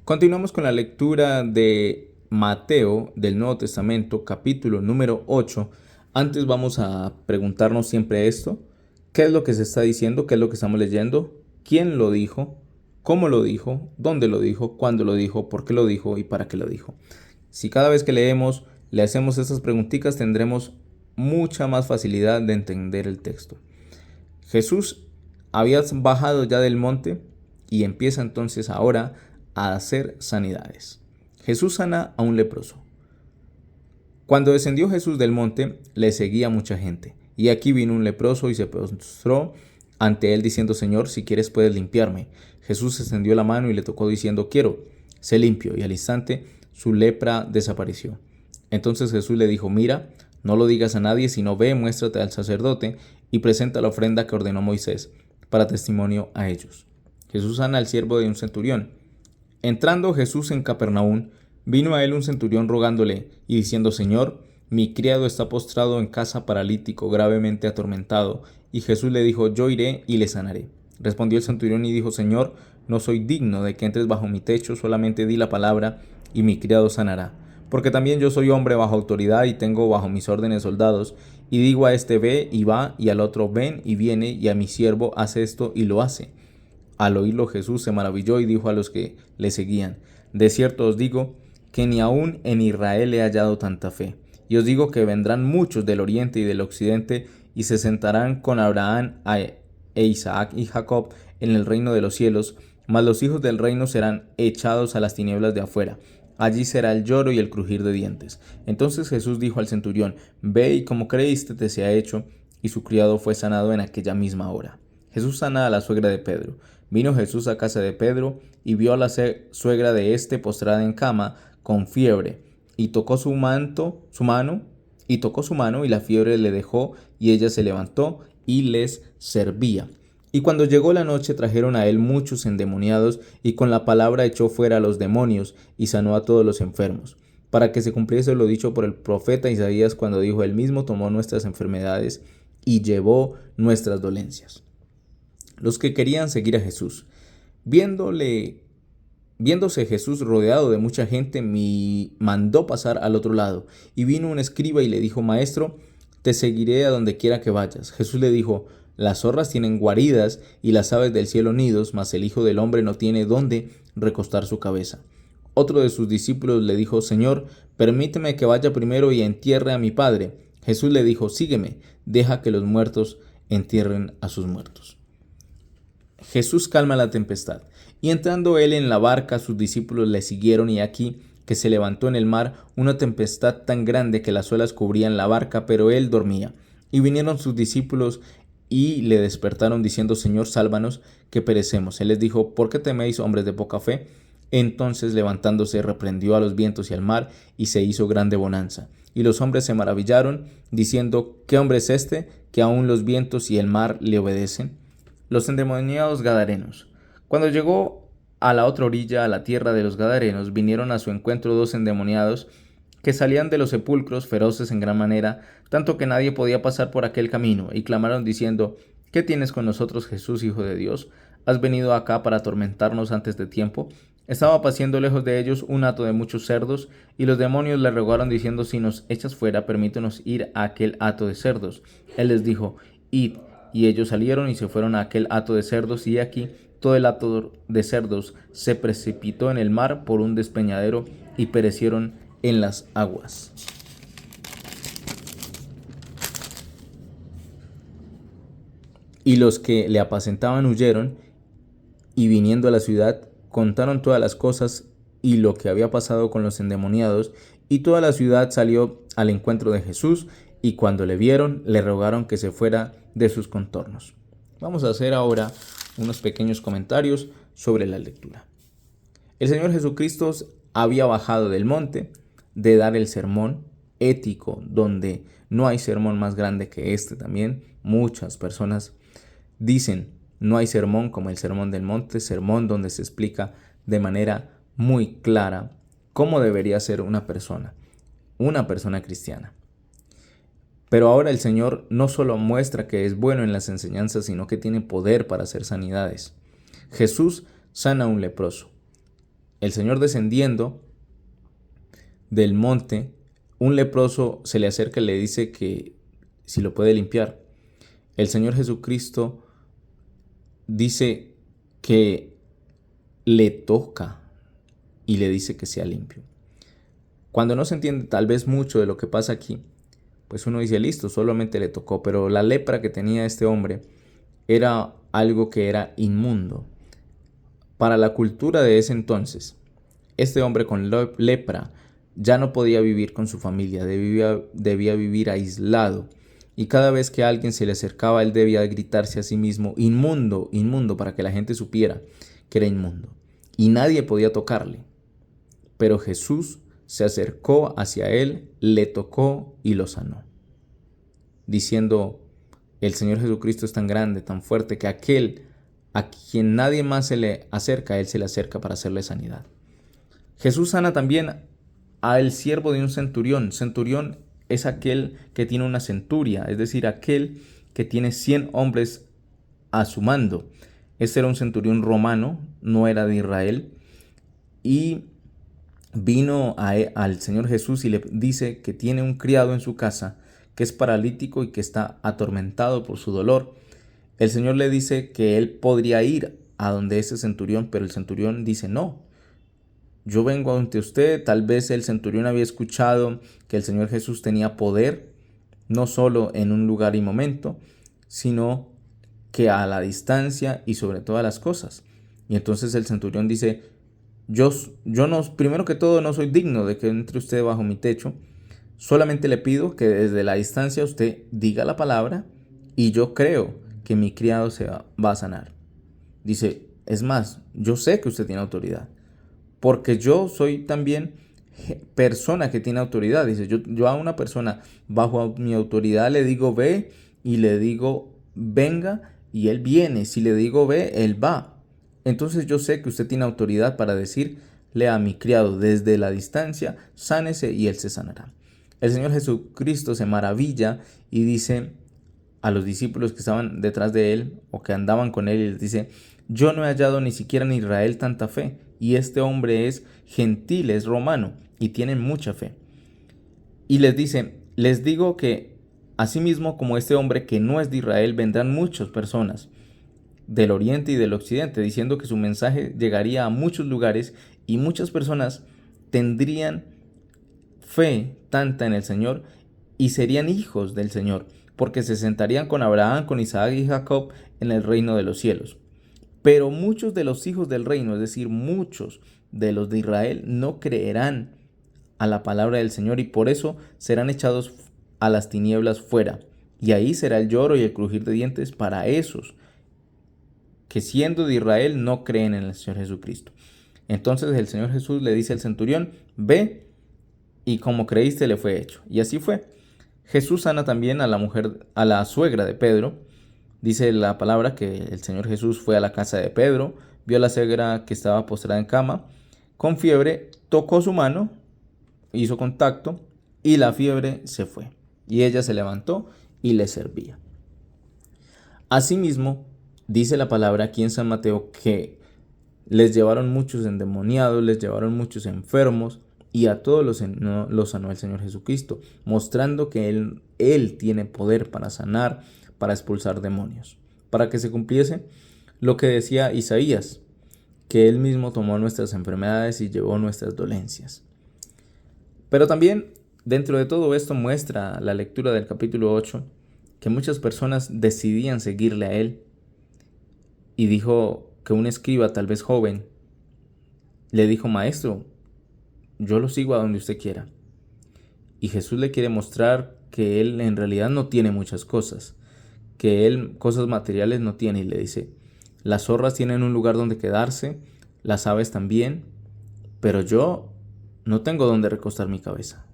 Continuamos con la lectura de Mateo del Nuevo Testamento, capítulo número 8. Antes vamos a preguntarnos siempre esto: ¿qué es lo que se está diciendo? ¿Qué es lo que estamos leyendo? ¿Quién lo dijo? ¿Cómo lo dijo? ¿Dónde lo dijo? ¿Cuándo lo dijo? ¿Por qué lo dijo? ¿Y para qué lo dijo? Si cada vez que leemos le hacemos estas preguntitas, tendremos mucha más facilidad de entender el texto. Jesús había bajado ya del monte y empieza entonces ahora a hacer sanidades. Jesús sana a un leproso. Cuando descendió Jesús del monte, le seguía mucha gente. Y aquí vino un leproso y se postró ante él diciendo: Señor, si quieres puedes limpiarme. Jesús extendió la mano y le tocó diciendo: quiero, sé limpio. Y al instante su lepra desapareció. Entonces Jesús le dijo: mira, no lo digas a nadie, sino ve, muéstrate al sacerdote y presenta la ofrenda que ordenó Moisés, para testimonio a ellos. Jesús sana al siervo de un centurión. Entrando Jesús en Capernaum, vino a él un centurión rogándole y diciendo: Señor, mi criado está postrado en casa paralítico, gravemente atormentado. Y Jesús le dijo: yo iré y le sanaré. Respondió el centurión y dijo: Señor, no soy digno de que entres bajo mi techo, solamente di la palabra y mi criado sanará. Porque también yo soy hombre bajo autoridad y tengo bajo mis órdenes soldados, y digo a este ve y va, y al otro ven y viene, y a mi siervo haz esto y lo hace. Al oírlo Jesús se maravilló y dijo a los que le seguían: de cierto os digo que ni aun en Israel he hallado tanta fe. Y os digo que vendrán muchos del oriente y del occidente y se sentarán con Abraham e Isaac y Jacob en el reino de los cielos, mas los hijos del reino serán echados a las tinieblas de afuera. Allí será el lloro y el crujir de dientes. Entonces Jesús dijo al centurión: ve y como creíste te sea hecho, y su criado fue sanado en aquella misma hora. Jesús sana a la suegra de Pedro. Vino Jesús a casa de Pedro y vio a la suegra de éste postrada en cama con fiebre, y tocó su mano, y la fiebre le dejó, y ella se levantó y les servía. Y cuando llegó la noche trajeron a él muchos endemoniados, y con la palabra echó fuera a los demonios y sanó a todos los enfermos, para que se cumpliese lo dicho por el profeta Isaías, cuando dijo: él mismo tomó nuestras enfermedades y llevó nuestras dolencias. Los que querían seguir a Jesús, viéndose Jesús rodeado de mucha gente, mandó pasar al otro lado. Y vino un escriba y le dijo: Maestro, te seguiré a donde quiera que vayas. Jesús le dijo: las zorras tienen guaridas y las aves del cielo nidos, mas el Hijo del Hombre no tiene dónde recostar su cabeza. Otro de sus discípulos le dijo: Señor, permíteme que vaya primero y entierre a mi padre. Jesús le dijo: sígueme, deja que los muertos entierren a sus muertos. Jesús calma la tempestad. Y entrando él en la barca, sus discípulos le siguieron, y aquí que se levantó en el mar una tempestad tan grande que las olas cubrían la barca, pero él dormía. Y vinieron sus discípulos y le despertaron diciendo: Señor, sálvanos, que perecemos. Él les dijo: ¿por qué teméis, hombres de poca fe? Entonces, levantándose, reprendió a los vientos y al mar, y se hizo grande bonanza. Y los hombres se maravillaron, diciendo: ¿qué hombre es este, que aun los vientos y el mar le obedecen? Los endemoniados gadarenos. Cuando llegó a la otra orilla, a la tierra de los gadarenos, vinieron a su encuentro dos endemoniados que salían de los sepulcros, feroces en gran manera, tanto que nadie podía pasar por aquel camino, y clamaron diciendo: ¿qué tienes con nosotros, Jesús, Hijo de Dios? ¿Has venido acá para atormentarnos antes de tiempo? Estaba paciendo lejos de ellos un hato de muchos cerdos, y los demonios le rogaron diciendo: si nos echas fuera, permítenos ir a aquel hato de cerdos. Él les dijo: id. Y ellos salieron y se fueron a aquel hato de cerdos, y aquí todo el hato de cerdos se precipitó en el mar por un despeñadero, y perecieron en las aguas. Y los que le apacentaban huyeron, y viniendo a la ciudad, contaron todas las cosas y lo que había pasado con los endemoniados, y toda la ciudad salió al encuentro de Jesús, y cuando le vieron, le rogaron que se fuera de sus contornos. Vamos a hacer ahora unos pequeños comentarios sobre la lectura. El Señor Jesucristo había bajado del monte de dar el sermón ético, donde no hay sermón más grande que este también. Muchas personas dicen: no hay sermón como el sermón del monte, sermón donde se explica de manera muy clara cómo debería ser una persona cristiana. Pero ahora el Señor no solo muestra que es bueno en las enseñanzas, sino que tiene poder para hacer sanidades. Jesús sana a un leproso. el Señor descendiendo del monte, un leproso se le acerca y le dice que si lo puede limpiar. El Señor Jesucristo dice que le toca y le dice que sea limpio. Cuando no se entiende tal vez mucho de lo que pasa aquí, pues uno dice, listo, solamente le tocó, pero la lepra que tenía este hombre era algo que era inmundo. Para la cultura de ese entonces, este hombre con lepra ya no podía vivir con su familia, debía vivir aislado. Y cada vez que alguien se le acercaba, él debía gritarse a sí mismo, inmundo, inmundo, para que la gente supiera que era inmundo. Y nadie podía tocarle. Pero Jesús se acercó hacia él, le tocó y lo sanó, diciendo, el Señor Jesucristo es tan grande, tan fuerte, que aquel a quien nadie más se le acerca, él se le acerca para hacerle sanidad. Jesús sana también al siervo de un centurión. Centurión es aquel que tiene una centuria, es decir, aquel que tiene 100 hombres a su mando. Este era un centurión romano, no era de Israel, y vino al Señor Jesús y le dice que tiene un criado en su casa que es paralítico y que está atormentado por su dolor. El Señor le dice que él podría ir a donde ese centurión, pero el centurión dice, no, yo vengo ante usted. Tal vez el centurión había escuchado que el Señor Jesús tenía poder, no solo en un lugar y momento, sino que a la distancia y sobre todas las cosas. Y entonces el centurión dice, yo no, primero que todo no soy digno de que entre usted bajo mi techo, solamente le pido que desde la distancia usted diga la palabra y yo creo que mi criado se va a sanar. Dice, es más, yo sé que usted tiene autoridad, porque yo soy también persona que tiene autoridad. Dice, yo a una persona bajo mi autoridad le digo ve y le digo venga y él viene. Si le digo ve, él va. Entonces yo sé que usted tiene autoridad para decirle a mi criado desde la distancia, sánese y él se sanará. El Señor Jesucristo se maravilla y dice a los discípulos que estaban detrás de él o que andaban con él y les dice, yo no he hallado ni siquiera en Israel tanta fe, y este hombre es gentil, es romano y tienen mucha fe. Y les dice, les digo que asimismo como este hombre que no es de Israel, vendrán muchas personas del oriente y del occidente, diciendo que su mensaje llegaría a muchos lugares y muchas personas tendrían fe tanta en el Señor y serían hijos del Señor, porque se sentarían con Abraham, con Isaac y Jacob en el reino de los cielos. Pero muchos de los hijos del reino, es decir, muchos de los de Israel, no creerán a la palabra del Señor y por eso serán echados a las tinieblas fuera. Y ahí será el lloro y el crujir de dientes para esos que siendo de Israel no creen en el Señor Jesucristo. Entonces el Señor Jesús le dice al centurión, ve y como creíste le fue hecho. Y así fue. Jesús sana también a la mujer, a la suegra de Pedro. Dice la palabra que el Señor Jesús fue a la casa de Pedro, vio a la suegra que estaba postrada en cama, con fiebre, tocó su mano, hizo contacto y la fiebre se fue. Y ella se levantó y le servía. Asimismo, dice la palabra aquí en San Mateo que les llevaron muchos endemoniados, les llevaron muchos enfermos y a todos los sanó el Señor Jesucristo, mostrando que Él tiene poder para sanar, para expulsar demonios, para que se cumpliese lo que decía Isaías, que Él mismo tomó nuestras enfermedades y llevó nuestras dolencias. Pero también dentro de todo esto muestra la lectura del capítulo 8 que muchas personas decidían seguirle a Él, y dijo que un escriba, tal vez joven, le dijo, maestro, yo lo sigo a donde usted quiera. Y Jesús le quiere mostrar que Él en realidad no tiene muchas cosas, que Él cosas materiales no tiene, y le dice, las zorras tienen un lugar donde quedarse, las aves también, pero yo no tengo donde recostar mi cabeza.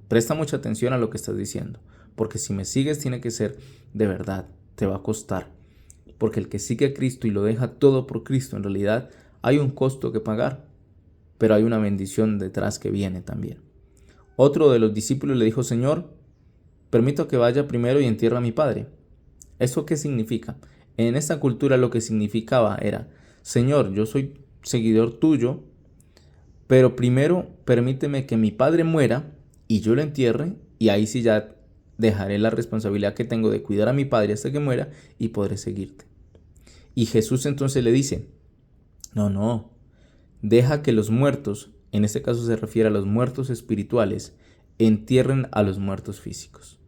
Presta mucha atención a lo que estás diciendo, porque si me sigues tiene que ser de verdad, te va a costar. Porque el que sigue a Cristo y lo deja todo por Cristo, en realidad hay un costo que pagar, pero hay una bendición detrás que viene también. Otro de los discípulos le dijo, Señor, permito que vaya primero y entierre a mi padre. ¿Eso qué significa? En esta cultura lo que significaba era, Señor, yo soy seguidor tuyo, pero primero permíteme que mi padre muera y yo lo entierre, y ahí sí ya dejaré la responsabilidad que tengo de cuidar a mi padre hasta que muera y podré seguirte. Y Jesús entonces le dice, no, no, deja que los muertos, en este caso se refiere a los muertos espirituales, entierren a los muertos físicos.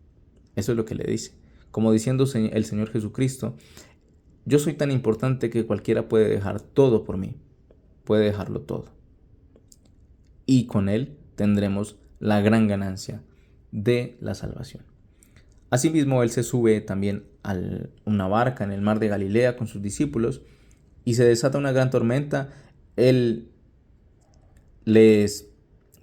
Eso es lo que le dice. Como diciendo el Señor Jesucristo, yo soy tan importante que cualquiera puede dejar todo por mí, puede dejarlo todo. Y con Él tendremos la gran ganancia de la salvación. Asimismo, Él se sube también a una barca en el mar de Galilea con sus discípulos y se desata una gran tormenta. Él les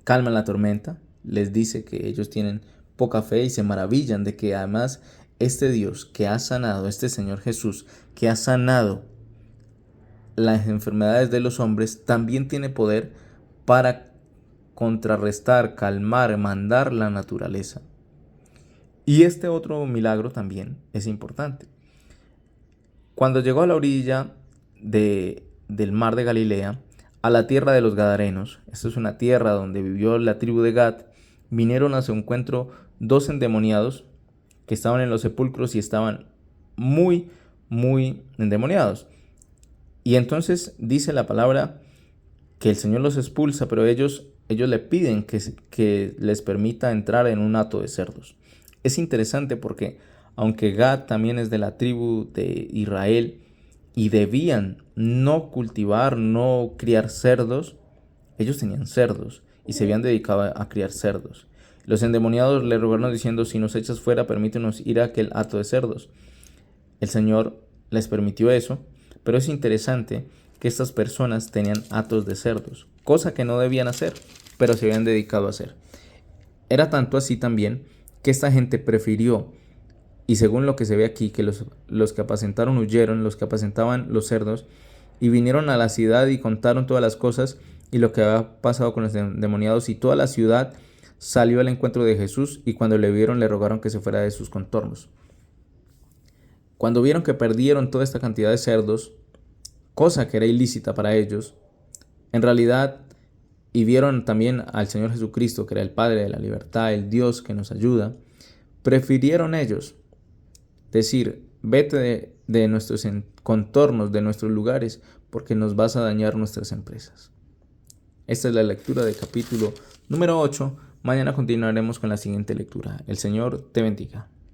calma la tormenta, les dice que ellos tienen poca fe y se maravillan de que además este Dios que ha sanado, este Señor Jesús que ha sanado las enfermedades de los hombres, también tiene poder para contrarrestar, calmar, mandar la naturaleza. Y este otro milagro también es importante. Cuando llegó a la orilla del mar de Galilea, a la tierra de los Gadarenos, esta es una tierra donde vivió la tribu de Gad, vinieron a su encuentro dos endemoniados que estaban en los sepulcros y estaban muy, muy endemoniados. Y entonces dice la palabra que el Señor los expulsa, pero ellos le piden que les permita entrar en un hato de cerdos. Es interesante porque aunque Gad también es de la tribu de Israel y debían no cultivar, no criar cerdos, ellos tenían cerdos y se habían dedicado a criar cerdos. Los endemoniados le rogaron diciendo, si nos echas fuera, permítenos ir a aquel hato de cerdos. El Señor les permitió eso, pero es interesante que estas personas tenían hatos de cerdos, cosa que no debían hacer, pero se habían dedicado a hacer. Era tanto así también que esta gente prefirió, y según lo que se ve aquí, que los que apacentaron huyeron, los que apacentaban los cerdos, y vinieron a la ciudad y contaron todas las cosas y lo que había pasado con los endemoniados, y toda la ciudad salió al encuentro de Jesús, y cuando le vieron le rogaron que se fuera de sus contornos. Cuando vieron que perdieron toda esta cantidad de cerdos, cosa que era ilícita para ellos, en realidad, y vieron también al Señor Jesucristo, que era el Padre de la libertad, el Dios que nos ayuda, prefirieron ellos decir, vete de nuestros contornos, de nuestros lugares, porque nos vas a dañar nuestras empresas. Esta es la lectura del capítulo número 8. Mañana continuaremos con la siguiente lectura. El Señor te bendiga.